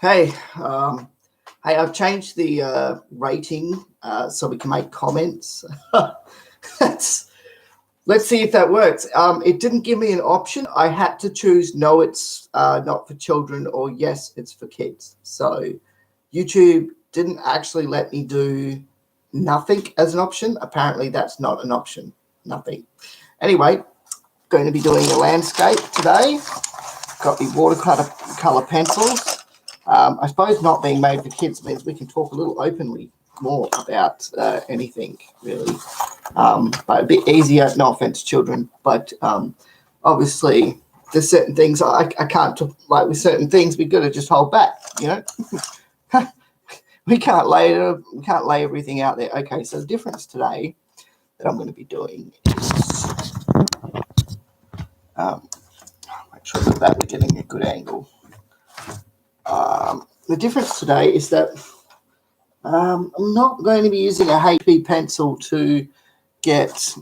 Hey, hey, I've changed the rating so we can make comments. That's, let's see if that works. It didn't give me an option. I had to choose no, it's not for children, or yes, it's for kids. So YouTube didn't actually let me do nothing as an option. Apparently, that's not an option. Nothing. Anyway, going to be doing a landscape today. Got the watercolor pencils. I suppose not being made for kids means we can talk a little openly more about anything, really. But a bit easier, no offense, children. But obviously, there's certain things I can't talk, like with certain things, we've got to just hold back, you know? we can't lay everything out there. Okay, so the difference today that I'm going to be doing is make sure that we're getting a good angle. The difference today is that I'm not going to be using a HB pencil to get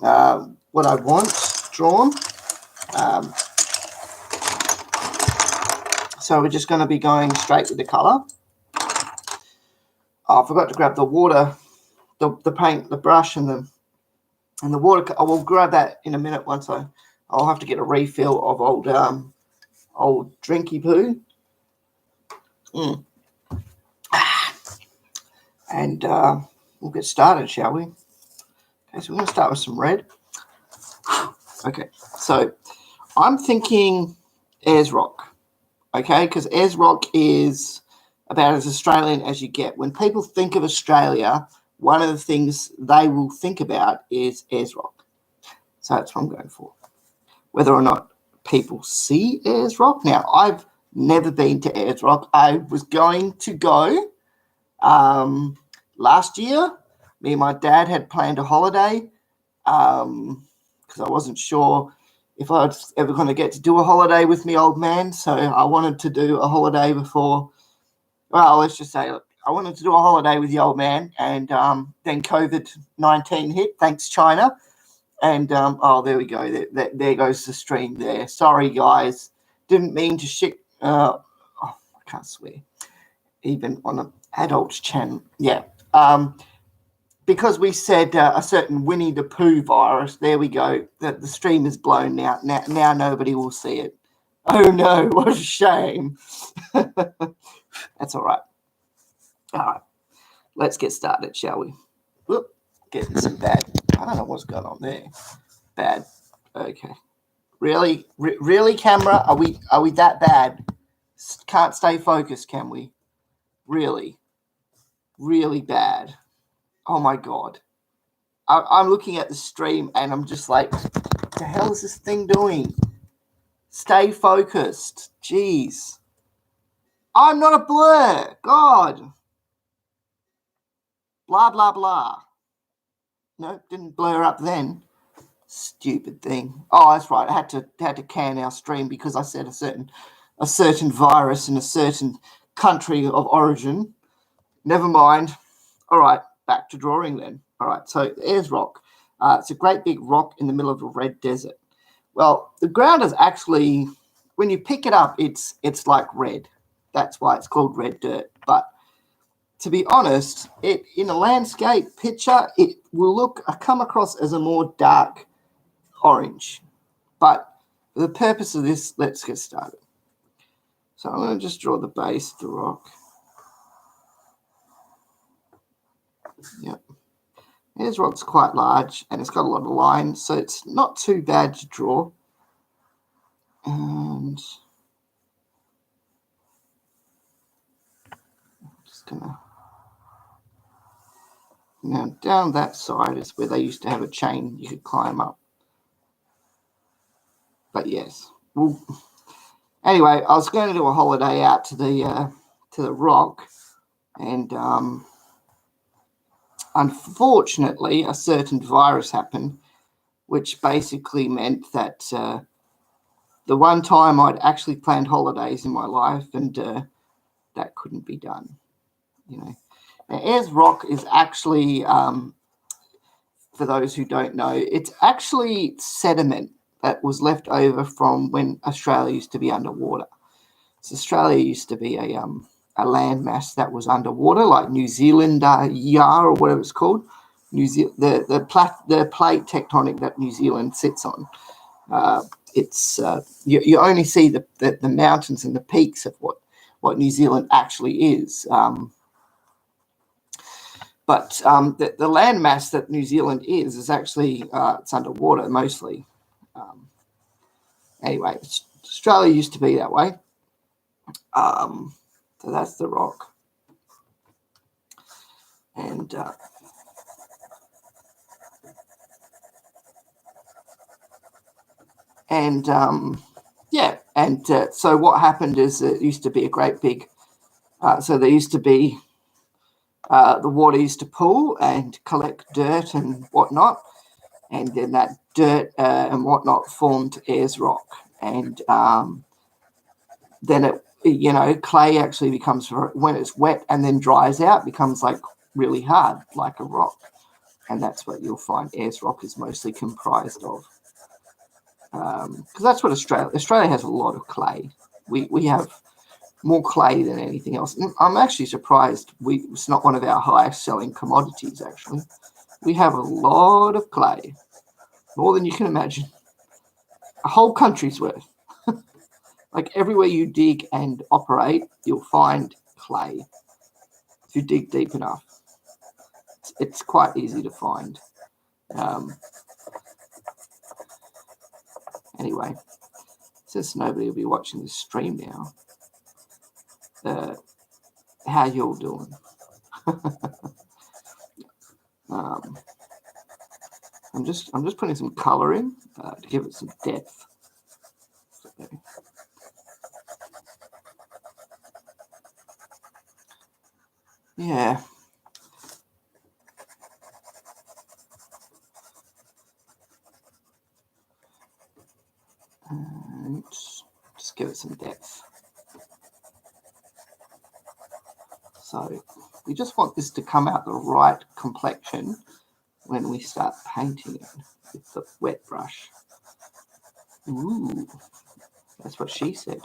what I want drawn. So we're just going to be going straight with the colour. Oh, I forgot to grab the water, the paint, the brush, and the water. I will grab that in a minute once I'll have to get a refill of old drinky poo. And we'll get started, shall we? Okay, so we're going to start with some red. Okay, so I'm thinking Ayers Rock, okay, because Ayers Rock is about as Australian as you get. When people think of Australia, one of the things they will think about is Ayers Rock. So that's what I'm going for. Whether or not people see Ayers Rock. Now, I've never been to Ayers Rock. I was going to go last year. Me and my dad had planned a holiday because I wasn't sure if I was ever going to get to do a holiday with me old man. So I wanted to do a holiday before, well, let's just say I wanted to do a holiday with the old man, and then COVID-19 hit, thanks China. And, oh, there we go. There goes the stream there. Sorry, guys. Didn't mean to shit. I can't swear. Even on an adult's channel. Yeah. Because we said a certain Winnie the Pooh virus, there we go. The stream is blown now. Now nobody will see it. Oh, no. What a shame. That's all right. All right. Let's get started, shall we? Whoop. Getting some bad. I don't know what's going on there. Bad. Okay. Really? Really, camera? Are we that bad? Can't stay focused, can we? Really? Really bad. Oh, my God. I'm looking at the stream, and I'm just like, what the hell is this thing doing? Stay focused. Jeez. I'm not a blur. God. Blah, blah, blah. No, didn't blur up then. Stupid thing. Oh, that's right. I had to can our stream because I said a certain virus in a certain country of origin. Never mind. All right, back to drawing then. All right, so Ayers Rock. It's a great big rock in the middle of a red desert. Well, the ground is actually, when you pick it up, it's like red. That's why it's called red dirt. But to be honest, in a landscape picture, it will come across as a more dark orange. But for the purpose of this, let's get started. So I'm going to just draw the base of the rock. Yep. Ayers Rock's quite large, and it's got a lot of lines, so it's not too bad to draw. And I'm just going to... Now, down that side is where they used to have a chain you could climb up. But yes, well, anyway, I was going to do a holiday out to the rock, and unfortunately, a certain virus happened, which basically meant that the one time I'd actually planned holidays in my life, and that couldn't be done. You know, now, Ayers Rock is actually, for those who don't know, it's actually sediment that was left over from when Australia used to be underwater. So Australia used to be a a landmass that was underwater, like New Zealand Yar or whatever it's called. The plate tectonic that New Zealand sits on. You only see the mountains and the peaks of what New Zealand actually is. But the landmass that New Zealand is actually it's underwater mostly. Anyway, Australia used to be that way. So that's the rock. And so what happened is it used to be a great big, so there used to be, the water used to pool and collect dirt and whatnot, and then that dirt and whatnot formed Ayers Rock, and then clay actually becomes, when it's wet and then dries out, becomes like really hard, like a rock, and that's what you'll find Ayers Rock is mostly comprised of. Because that's what Australia has a lot of clay. We have more clay than anything else. I'm actually surprised it's not one of our highest selling commodities, actually. We have a lot of clay, more than you can imagine. A whole country's worth. Like everywhere you dig and operate, you'll find clay if you dig deep enough. It's quite easy to find. Anyway, since nobody will be watching this stream now, how you all doing? I'm just putting some color in to give it some depth. So, yeah. And just give it some depth. So we just want this to come out the right complexion when we start painting it with the wet brush. Ooh, that's what she said.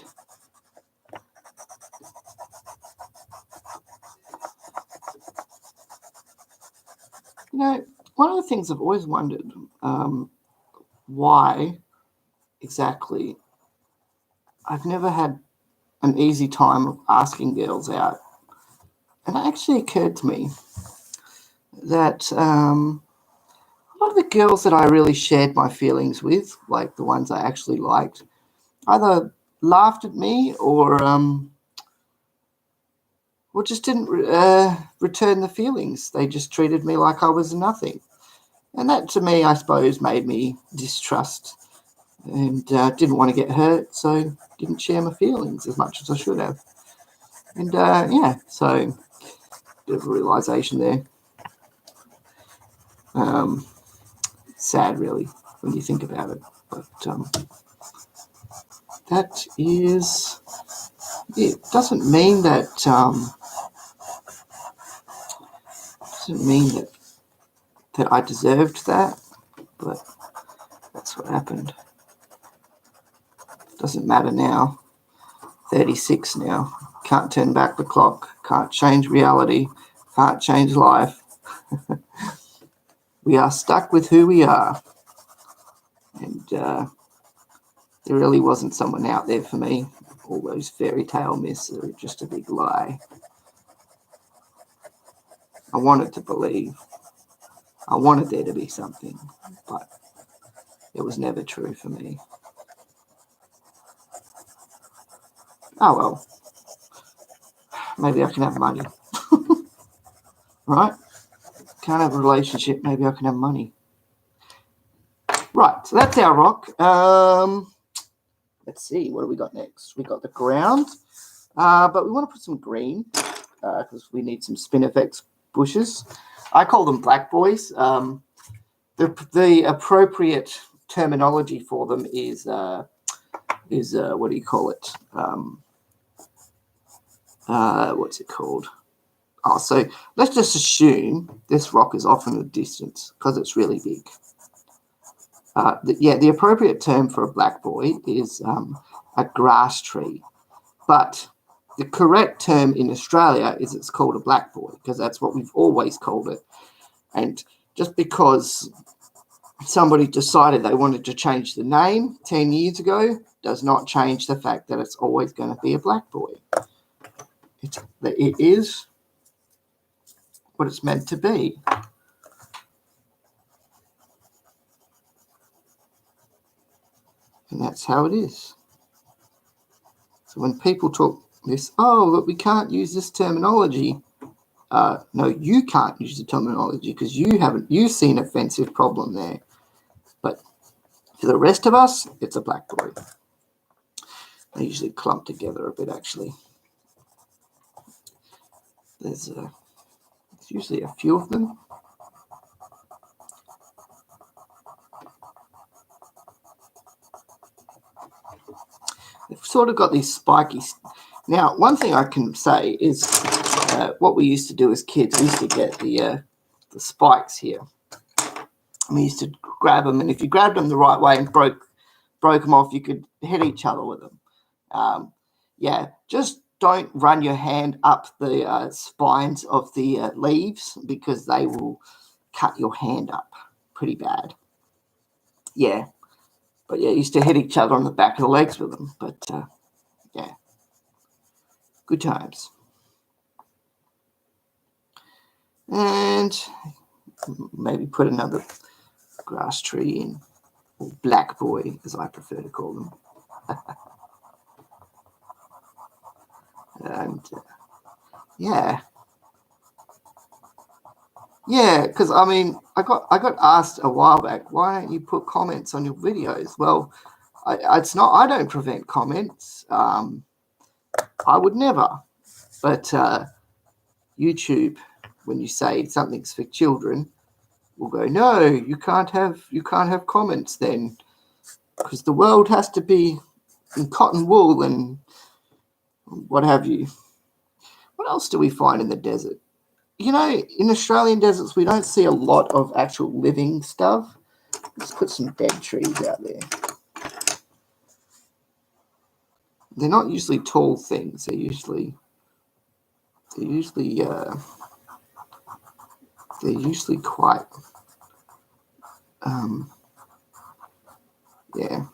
One of the things I've always wondered, why exactly I've never had an easy time of asking girls out. And it actually occurred to me that a lot of the girls that I really shared my feelings with, like the ones I actually liked, either laughed at me or just didn't return the feelings. They just treated me like I was nothing. And that, to me, I suppose, made me distrust and didn't want to get hurt, so didn't share my feelings as much as I should have. And, so bit of a realisation there. Sad, really, when you think about it. But that is... It doesn't mean that... that I deserved that, but that's what happened. Doesn't matter now. 36 now. Can't turn back the clock. Can't change reality. Can't change life. We are stuck with who we are. And there really wasn't someone out there for me. All those fairy tale myths are just a big lie. I wanted to believe. I wanted there to be something, but it was never true for me. Oh well, maybe I can have money. Right? Can't have a relationship, maybe I can have money. Right, so that's our rock. Let's see, what do we got next? We got the ground, but we want to put some green because we need some spinifex bushes. I call them black boys. The appropriate terminology for them is what do you call it? What's it called? Oh, so let's just assume this rock is off in the distance because it's really big. The appropriate term for a black boy is a grass tree. But the correct term in Australia is it's called a black boy, because that's what we've always called it. And just because somebody decided they wanted to change the name 10 years ago does not change the fact that it's always going to be a black boy. It is what it's meant to be. And that's how it is. So when people talk this, oh, look, we can't use this terminology. No, you can't use the terminology because you've seen an offensive problem there. But for the rest of us, it's a black boy. They usually clump together a bit, actually. There's usually a few of them. They've sort of got these spiky. Now, one thing I can say is what we used to do as kids, we used to get the spikes here. We used to grab them, and if you grabbed them the right way and broke them off, you could hit each other with them. Yeah, just don't run your hand up the spines of the leaves, because they will cut your hand up pretty bad. Yeah, but yeah, used to hit each other on the back of the legs with them. But yeah, good times. And maybe put another grass tree in, or black boy, as I prefer to call them. And yeah, because I mean, I got asked a while back, why don't you put comments on your videos? Well, it's not. I don't prevent comments. I would never. But YouTube, when you say something's for children, will go, no, you can't have comments then, because the world has to be in cotton wool and what have you. What else do we find in the desert? You know, in Australian deserts, we don't see a lot of actual living stuff. Let's put some dead trees out there. They're not usually tall things. They're usually quite yeah.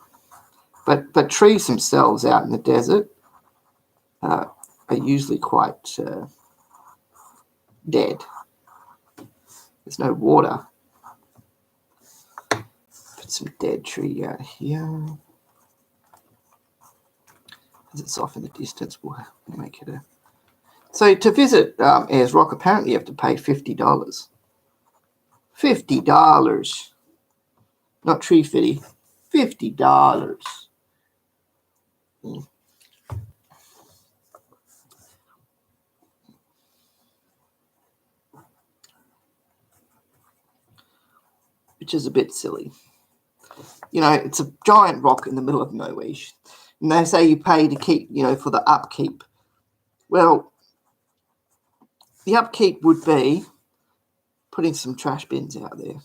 But trees themselves out in the desert are usually quite dead. There's no water. Put some dead tree out here. As it's off in the distance, we'll make it a... So to visit Ayers Rock, apparently you have to pay $50. $50. Not Tree Fitty. $50. Which is a bit silly. You know, it's a giant rock in the middle of nowhere. And they say you pay to keep, for the upkeep. Well, the upkeep would be putting some trash bins out there.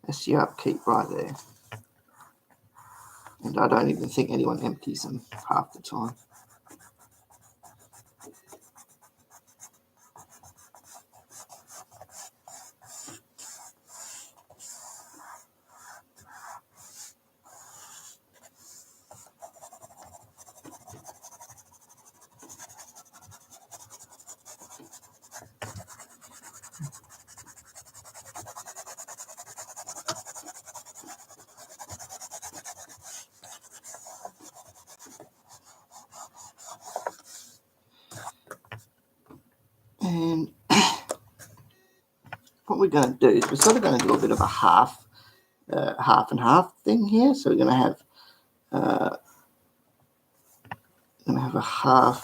That's the upkeep right there. And I don't even think anyone empties them half the time. And what we're going to do is we're sort of going to do a bit of a half and half thing here. So we're going to have a half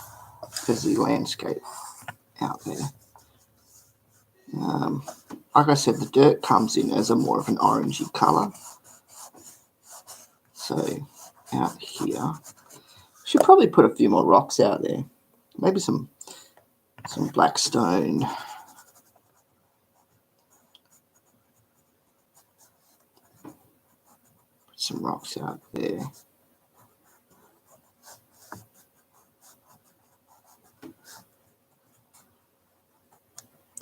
busy landscape out there. Like I said, the dirt comes in as a more of an orangey colour. So out here, should probably put a few more rocks out there. Maybe some black stone. Put some rocks out there.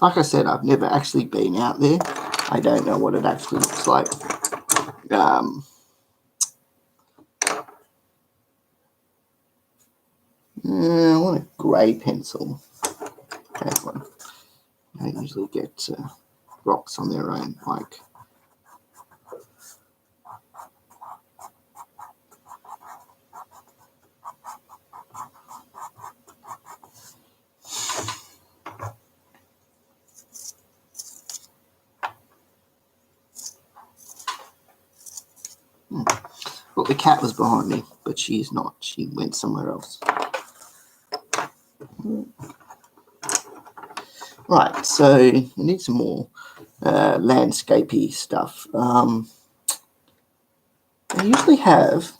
Like I said, I've never actually been out there. I don't know what it actually looks like. I want a grey pencil. Okay, one. I usually get rocks on their own, like. Well, the cat was behind me, but she's not. She went somewhere else. Right, so we need some more landscapey stuff. They usually have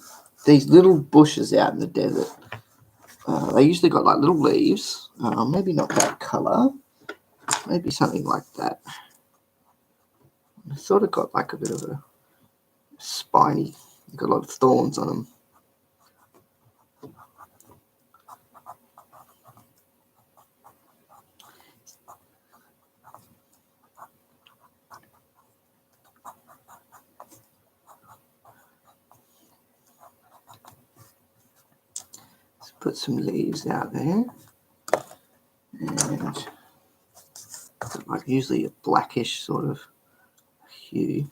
these little bushes out in the desert. They usually got like little leaves, maybe not that colour, maybe something like that. They sort of got like a bit of a spiny, got a lot of thorns on them. Let's put some leaves out there, and like usually a blackish sort of hue.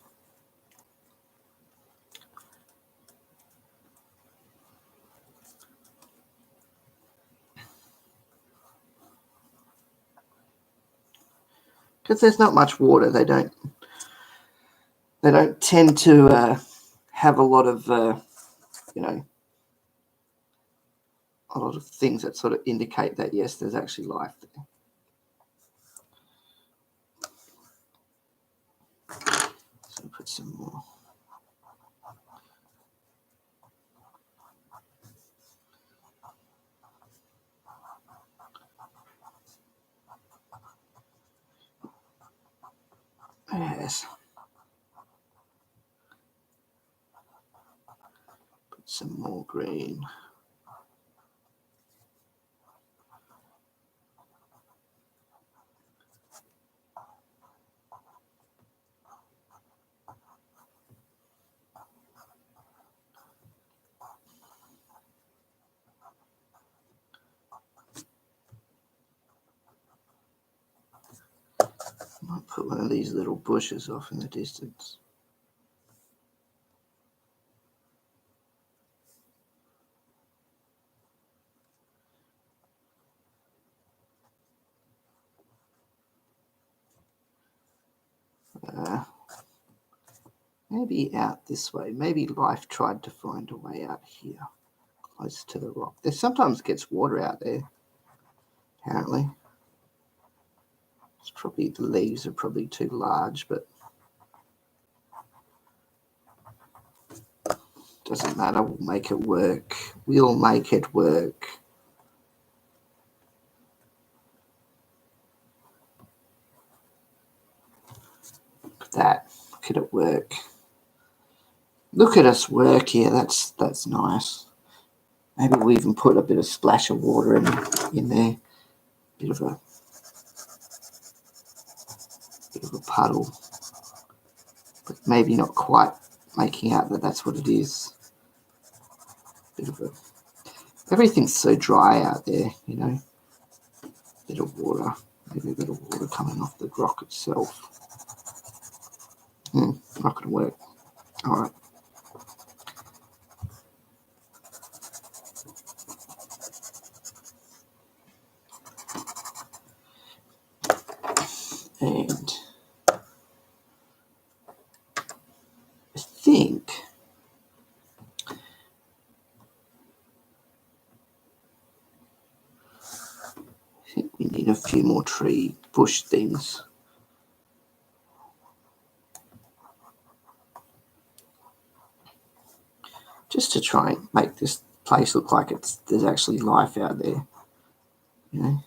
Because there's not much water, they don't tend to have a lot of a lot of things that sort of indicate that yes, there's actually life there. So put some more. Yes. Put some more green. Might put one of these little bushes off in the distance. Maybe out this way. Maybe life tried to find a way out here, close to the rock. There sometimes gets water out there, apparently. It's probably, the leaves are probably too large, but doesn't matter. We'll make it work. We'll make it work. Look at that. Look at it work. Look at us work here. That's nice. Maybe we'll even put a bit of splash of water in there. Bit of a puddle. But maybe not quite making out that that's what it is. Bit of a, everything's so dry out there, you know. Bit of water. Maybe a bit of water coming off the rock itself. Not going to work. All right. And I think we need a few more tree bush things. Just to try and make this place look like there's actually life out there, you know.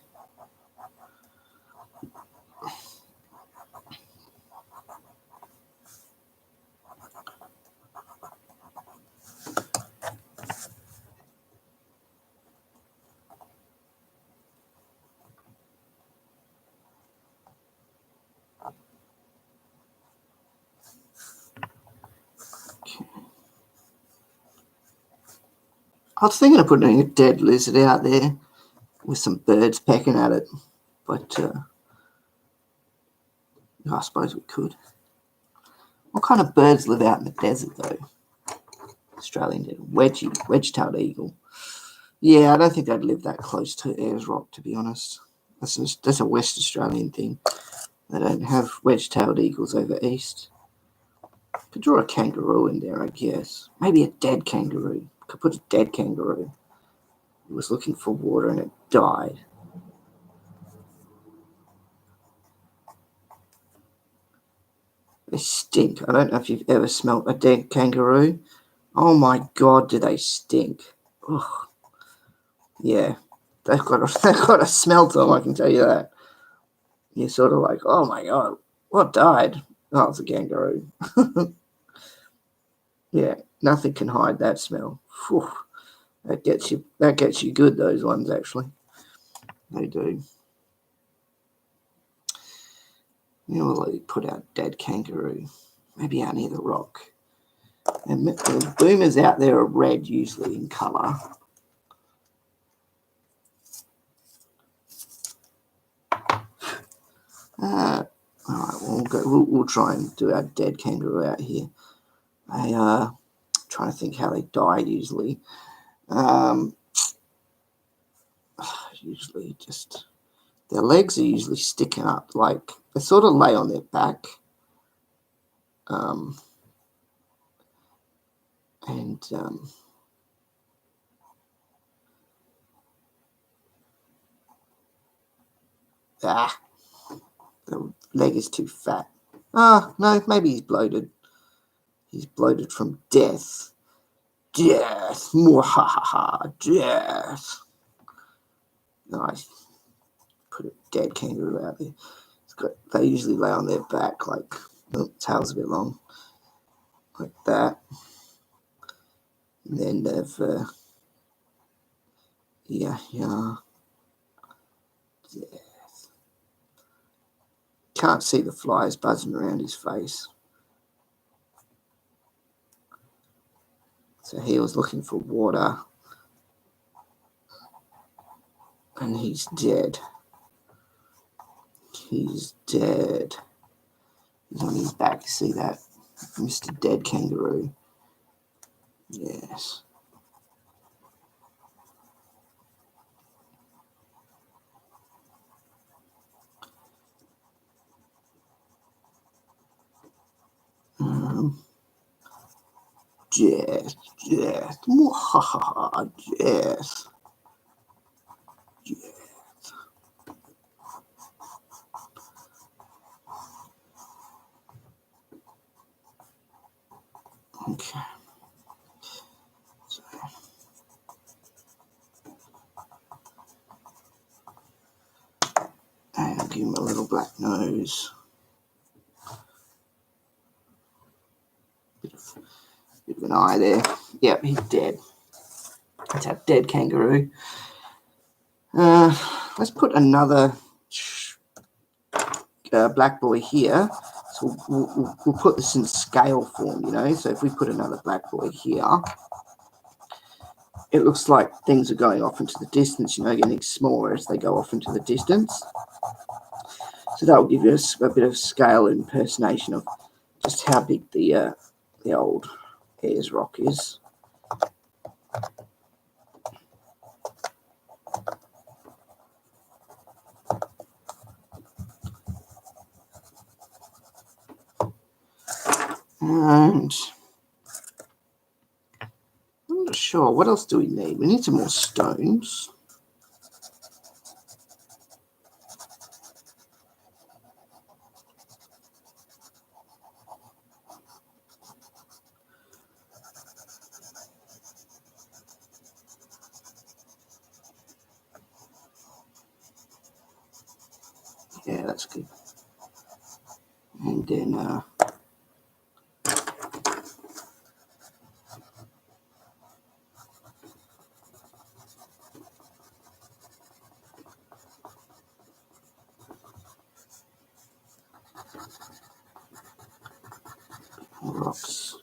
I was thinking of putting a dead lizard out there with some birds pecking at it, but I suppose we could. What kind of birds live out in the desert, though? Australian desert. Wedge-tailed eagle. Yeah, I don't think they'd live that close to Ayers Rock, to be honest. That's a West Australian thing. They don't have wedge-tailed eagles over east. Could draw a kangaroo in there, I guess. Maybe a dead kangaroo. Could put a dead kangaroo. It was looking for water and it died. They stink. I don't know if you've ever smelt a dead kangaroo. Oh my God, do they stink. Ugh. Yeah, they've got a smell to them, I can tell you that. You're sort of like, oh my God, what died? Oh, it's a kangaroo. Yeah, nothing can hide that smell. Whew. That gets you good, those ones, actually. They do. You know, like put out dead kangaroo. Maybe out near the rock. And the boomers out there are red usually in colour. All right, we'll try and do our dead kangaroo out here. Trying to think how they die usually. Usually just their legs are usually sticking up, like they sort of lay on their back. The leg is too fat. No, maybe he's bloated. He's bloated from death. Death. Mwahaha. Death. Nice. Put a dead kangaroo out there. They usually lay on their back, like, tail's a bit long, like that. And then they've, yeah. Can't see the flies buzzing around his face. So he was looking for water. And he's dead. He's dead. He's on his back, you see that? Mr. Dead Kangaroo. Yes. Death. Mwahaha. Death. Okay. And I'll give him a little black nose. Bit of an eye there. Yep, he's dead. That's our dead kangaroo. Let's put another black boy here. So we'll put this in scale form, So if we put another black boy here, it looks like things are going off into the distance, getting smaller as they go off into the distance. So that will give you a bit of scale impersonation of just how big the old Ayers Rock is. And I'm not sure, what else do we need? We need some more stones. Yeah, that's good. And then rocks.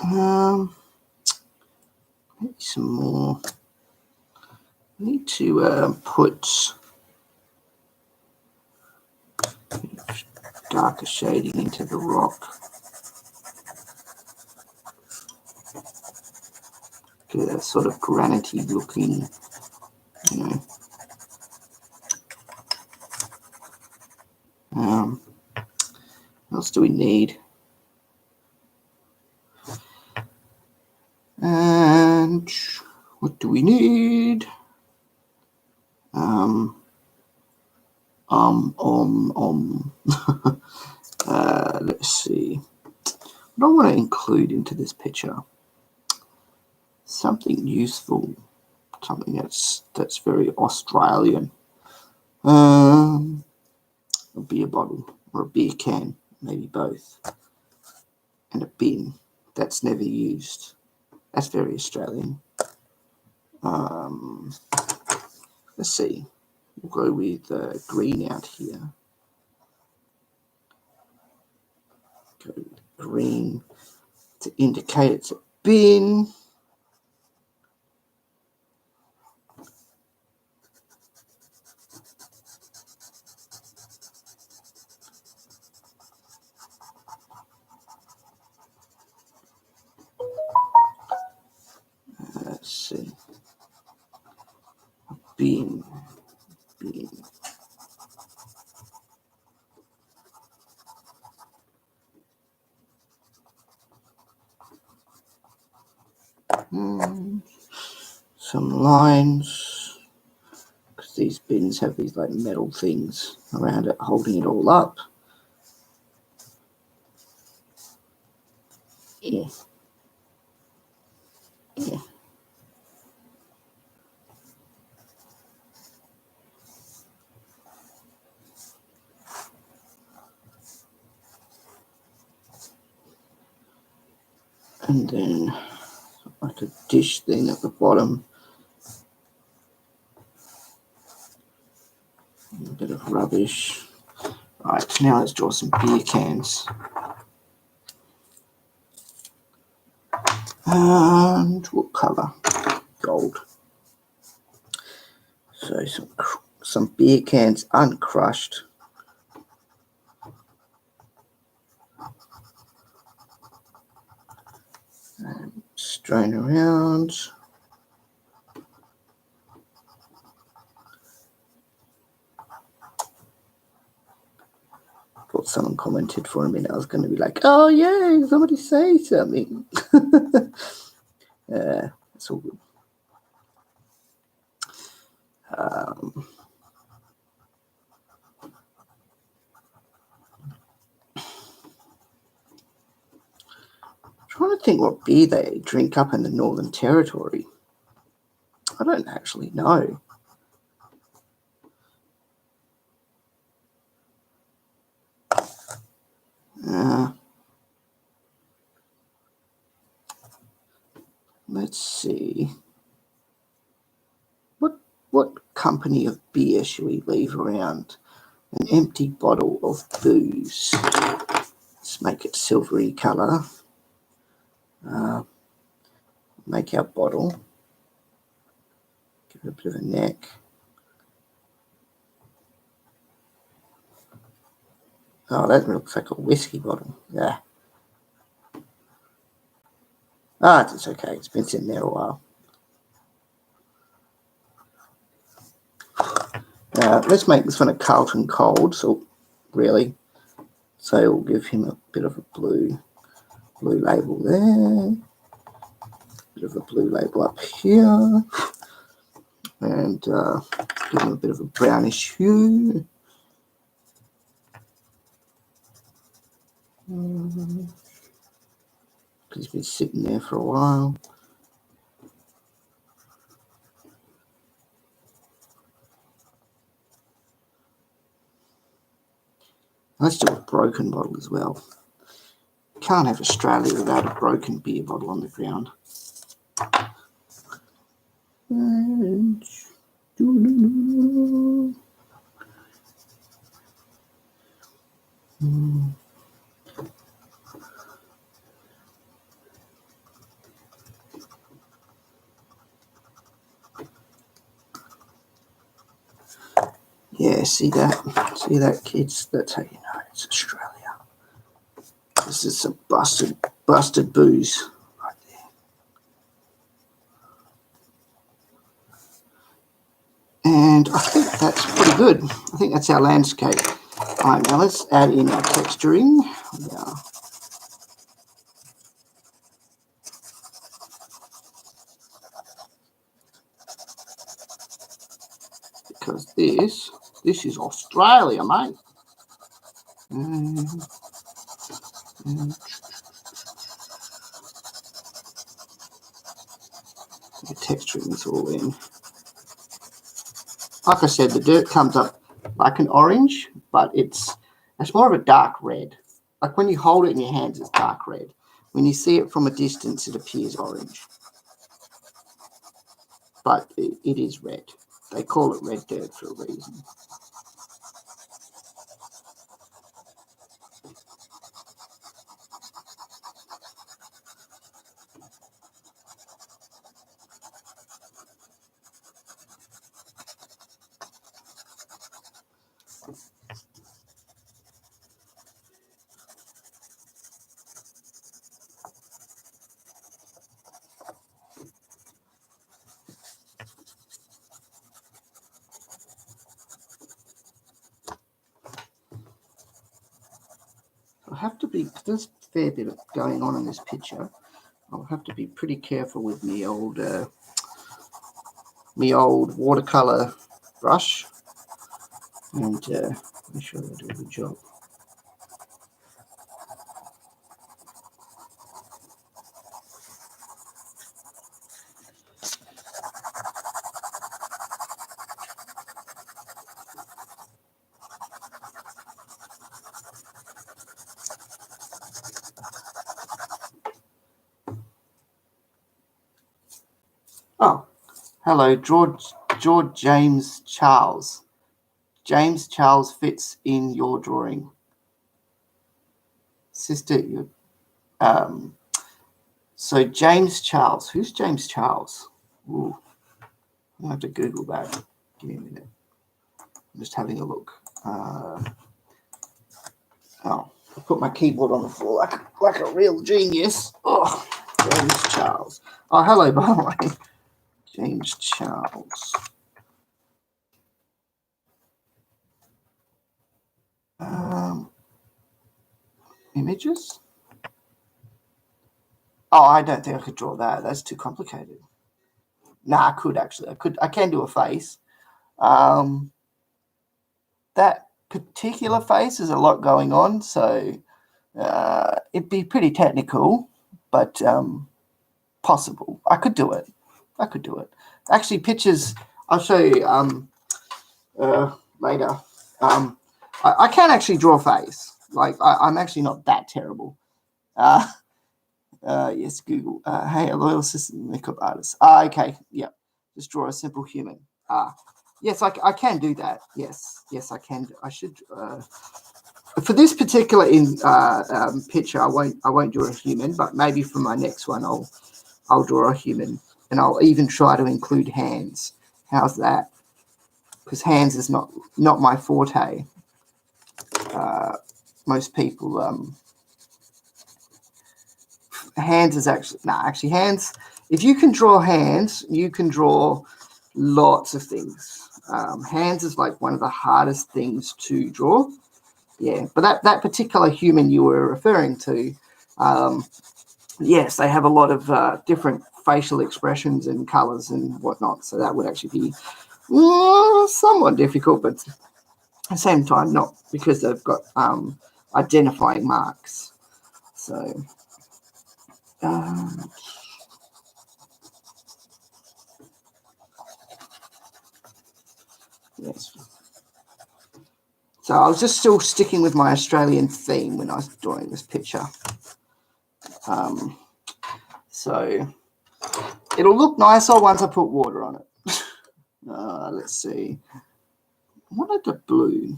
Maybe some more. I need to put darker shading into the rock. Get a sort of granity looking, you know. What else do we need? And what do we need? Let's see. What do I want to include into this picture? Something useful, something that's very Australian. A beer bottle or a beer can, maybe both, and a bin that's never used. That's very Australian. Let's see. We'll go with green out here. Go with green to indicate it's a bin. Let's see. Bin. Some lines, because these bins have these like metal things around it holding it all up. Yeah. And then like a dish thing at the bottom. A bit of rubbish. Right, now let's draw some beer cans. And what colour? Gold. So some beer cans uncrushed. And strewn around. Thought someone commented for a minute. I was going to be like, oh yeah, somebody say something. It's all good. Trying to think what beer they drink up in the Northern Territory. I don't actually know. Let's see. What company of beer should we leave around? An empty bottle of booze. Let's make it silvery colour. Make our bottle. Give it a bit of a neck. Oh, that looks like a whiskey bottle. Yeah. It's okay. It's been sitting there a while. Let's make this one a Carlton Cold. So, really. So we'll give him a bit of a blue label there. Bit of a blue label up here. And give him a bit of a brownish hue. He's been sitting there for a while. Let's do a broken bottle as well. Can't have Australia without a broken beer bottle on the ground. Yeah, see that? See that, kids? That's how you know it's Australia. This is some busted booze right there. And I think that's pretty good. I think that's our landscape. All right, now let's add in our texturing. Yeah. Because this is Australia, mate. The texturing is all in. Like I said, the dirt comes up like an orange, but it's more of a dark red. Like when you hold it in your hands, it's dark red. When you see it from a distance, it appears orange. But it is red. They call it red dirt for a reason. I have to be, there's a fair bit going on in this picture. I'll have to be pretty careful with me old watercolor brush and make sure I do a good job. Oh, hello, George James Charles. James Charles fits in your drawing. Sister, so James Charles. Who's James Charles? Ooh, I'll have to Google that. Give me a minute. I'm just having a look. Oh, I put my keyboard on the floor like a real genius. Oh, James Charles. Oh, hello, by the way. James Charles. Images? Oh, I don't think I could draw that. That's too complicated. Nah, I could actually. I can do a face. That particular face is a lot going on, so it'd be pretty technical, but possible. I could do it. Actually, pictures, I'll show you later. I can actually draw a face. Like, I'm actually not that terrible. Yes, Google. Hey, a loyal assistant makeup artist. Okay, yeah. Just draw a simple human. Yes, I can do that. Yes, I can. I should. For this particular picture, I won't draw a human, but maybe for my next one, I'll draw a human, and I'll even try to include hands. How's that? Because hands is not my forte. Most people, hands is actually hands. If you can draw hands, you can draw lots of things. Hands is like one of the hardest things to draw. Yeah, but that particular human you were referring to, yes, they have a lot of different facial expressions and colors and whatnot. So that would actually be somewhat difficult, but at the same time, not, because they've got identifying marks. So yes. So I was just still sticking with my Australian theme when I was drawing this picture. So it'll look nicer once I put water on it. Let's see. I wanted the blue.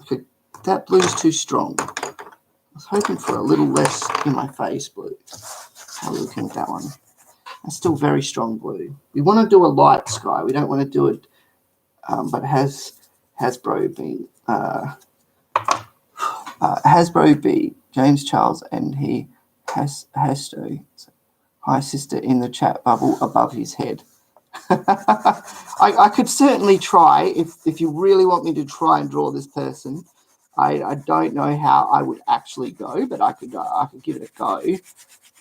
Okay, that blue's too strong. I was hoping for a little less in my face blue. How are we looking at that one? That's still very strong blue. We want to do a light sky. We don't want to do it, but it has Hasbro B, James Charles, and he has to. Hi, sister, in the chat bubble above his head. I could certainly try if you really want me to try and draw this person. I don't know how I would actually go, but I could give it a go.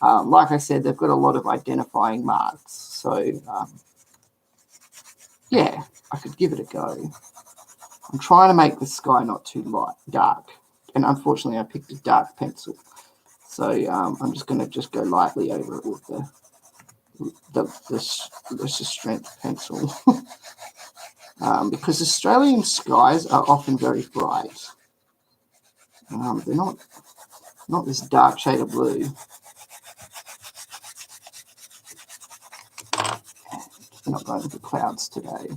Like I said, they've got a lot of identifying marks, so yeah, I could give it a go. I'm trying to make the sky not too dark, and unfortunately, I picked a dark pencil, so I'm just going to go lightly over it with the strength pencil. Because Australian skies are often very bright. They're not this dark shade of blue. We're not going for clouds today.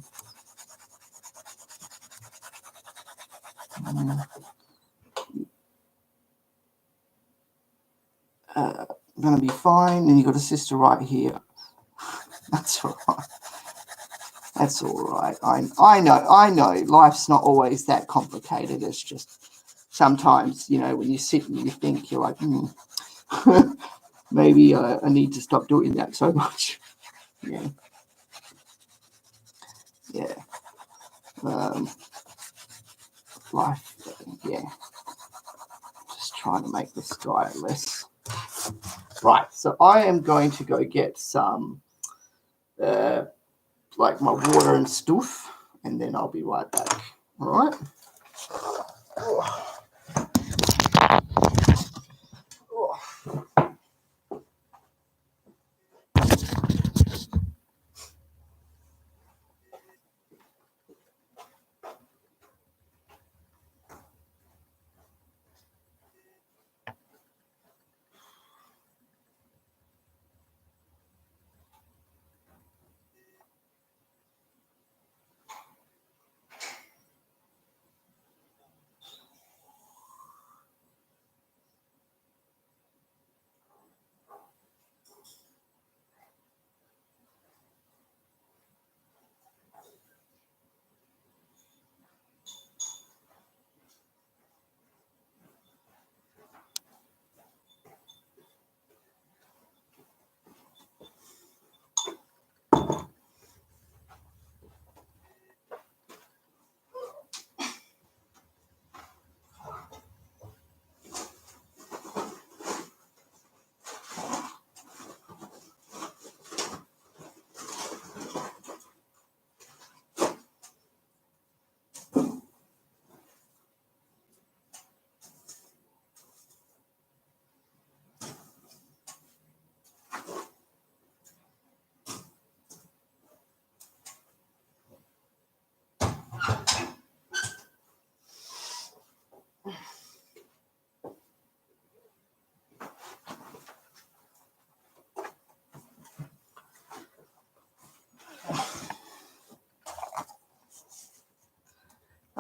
Going to be fine. And you've got a sister right here. That's all right. That's all right. I know. Life's not always that complicated. It's just sometimes, when you sit and you think, you're like, maybe I need to stop doing that so much. Yeah. Life, yeah. Just trying to make the sky less. Right, so I am going to go get some, like my water and stuff, and then I'll be right back. All right.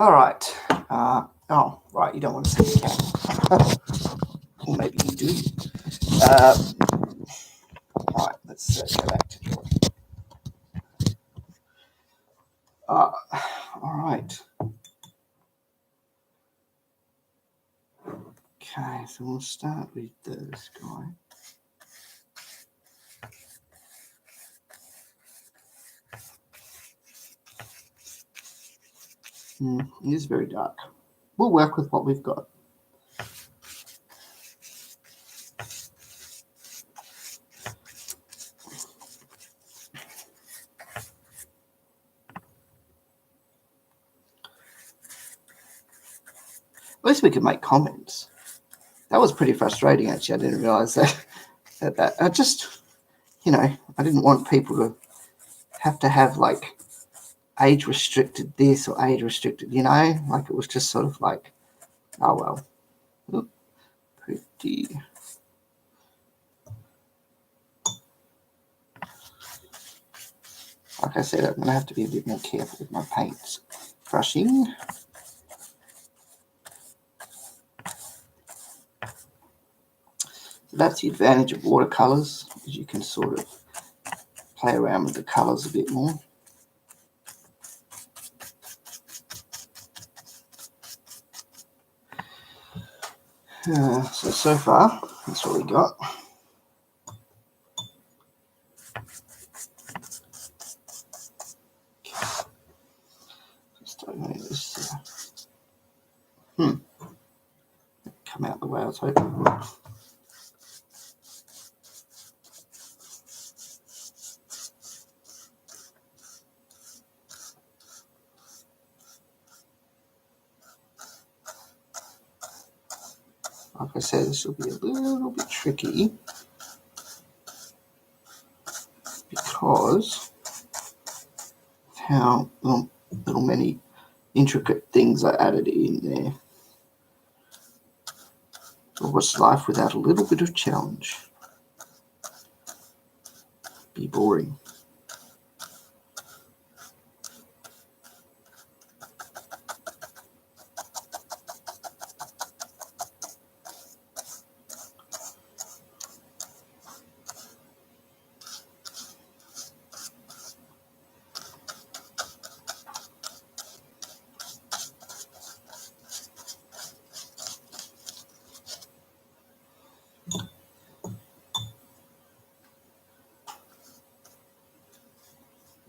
All right. Right. You don't want to see the camera. Or maybe you do. All right. Let's go back to drawing. All right. Okay. So we'll start with this guy. It is very dark. We'll work with what we've got. At least we could make comments. That was pretty frustrating, actually. I didn't realize that. I just, I didn't want people to have like age restricted this or age restricted, like it was just sort of like, oh well. Oop, pretty. Like I said, I'm going to have to be a bit more careful with my paints brushing. So that's the advantage of watercolors, is you can sort of play around with the colors a bit more. So far, that's what we got. Just don't know this. Come out the way I was hoping. Like I said, this will be a little bit tricky because of how little many intricate things I added in there. So what's life without a little bit of challenge? Be boring.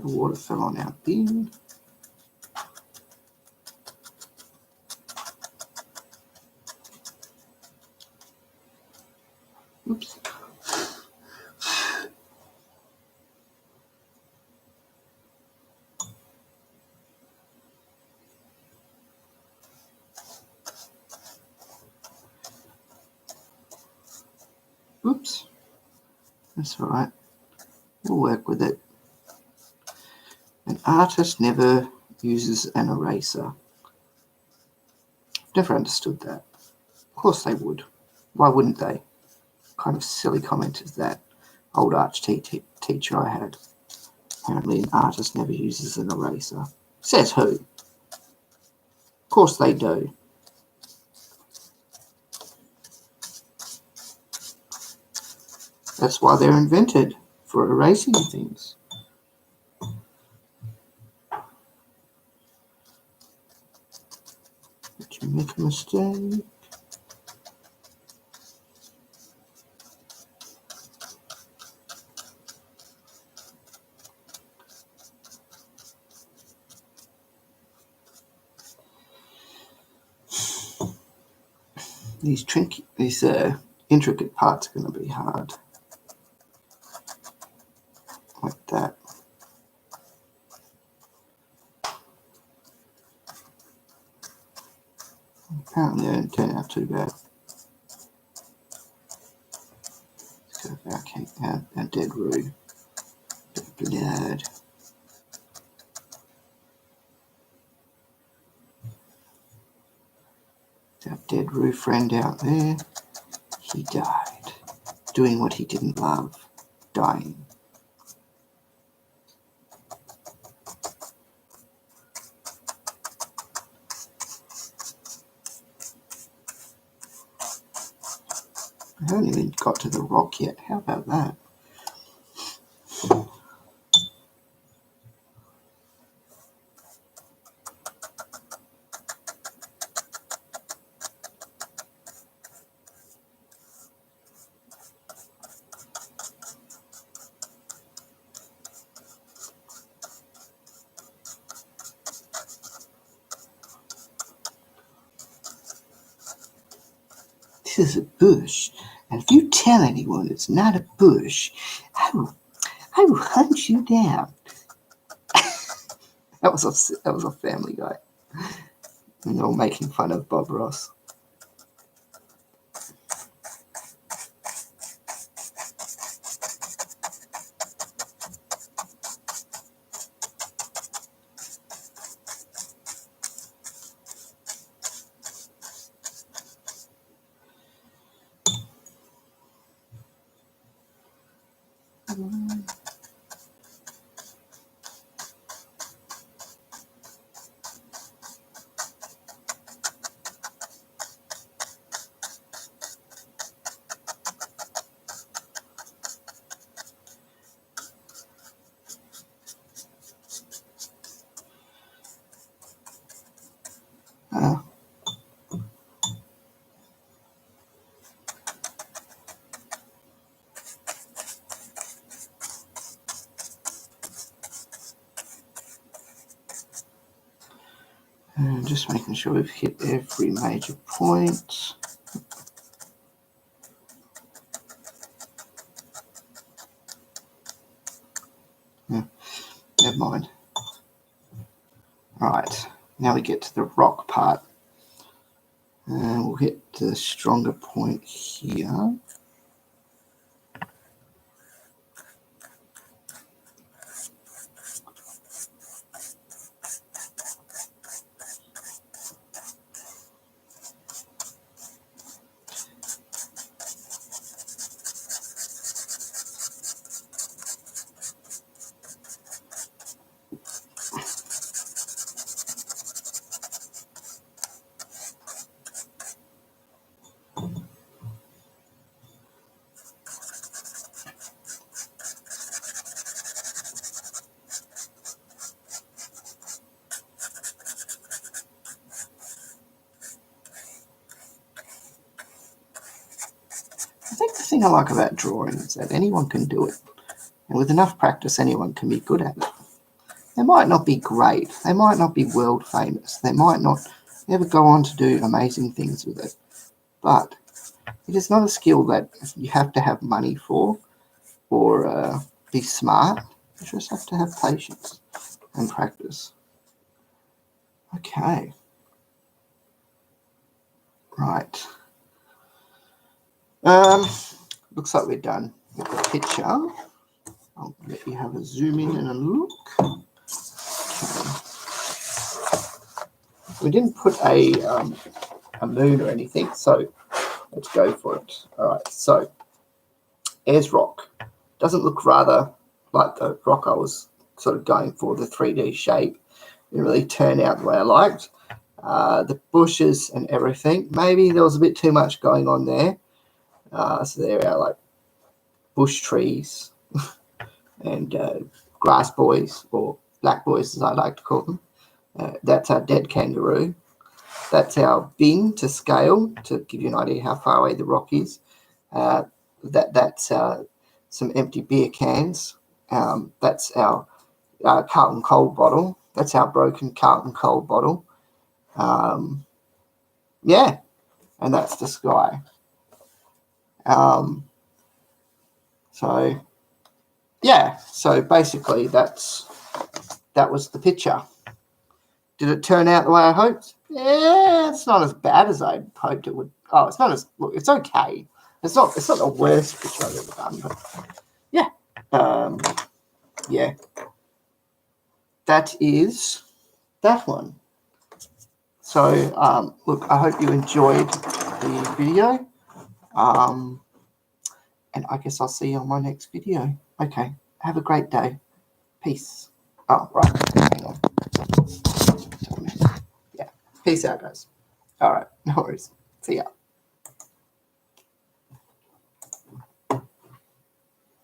The water fell on our bin. Oops. Oops. That's all right. We'll work with it. An artist never uses an eraser. Never understood that. Of course they would. Why wouldn't they? What kind of silly comment is that? Old art teacher I had. Apparently an artist never uses an eraser. Says who? Of course they do. That's why they're invented, for erasing things. Did you make a mistake? These intricate parts are going to be hard. Like that. Apparently they didn't turn out too bad. Let's go back our dead Roo. Blood. Our dead Roo friend out there. He died. Doing what he didn't love. Dying. I haven't even got to the rock yet. How about that? This is a bush, and if you tell anyone it's not a bush, I will hunt you down. That was a Family Guy. And they were making fun of Bob Ross. sure we've hit every major point. Never mind. Right, now we get to the rock part. And we'll hit the stronger point here. I think the thing I like about drawing is that anyone can do it. And with enough practice, anyone can be good at it. They might not be great. They might not be world famous. They might not ever go on to do amazing things with it. But it is not a skill that you have to have money for or be smart. You just have to have patience and practice. Okay. Right. Looks like we're done with the picture. I'll let you have a zoom in and a look. Okay. We didn't put a moon or anything, so let's go for it. All right, so Ayers Rock. Doesn't look rather like the rock I was sort of going for, the 3D shape. Didn't really turn out the way I liked. The bushes and everything, maybe there was a bit too much going on there. So there are like bush trees and grass boys, or black boys as I like to call them. That's our dead kangaroo. That's our bin to scale, to give you an idea how far away the rock is. That's some empty beer cans. That's our Carlton Cold bottle. That's our broken Carlton Cold bottle. Yeah, and that's the sky. So yeah, so basically that was the picture. Did it turn out the way I hoped? Yeah, it's not as bad as I hoped it would. Oh, it's not as, look, it's okay. It's not the worst picture I've ever done, but yeah. Yeah. That is that one. So look, I hope you enjoyed the video. And I guess I'll see you on my next video. Okay, have a great day. Peace. Oh, right. Hang on. Yeah. Peace out, guys. All right. No worries. See ya.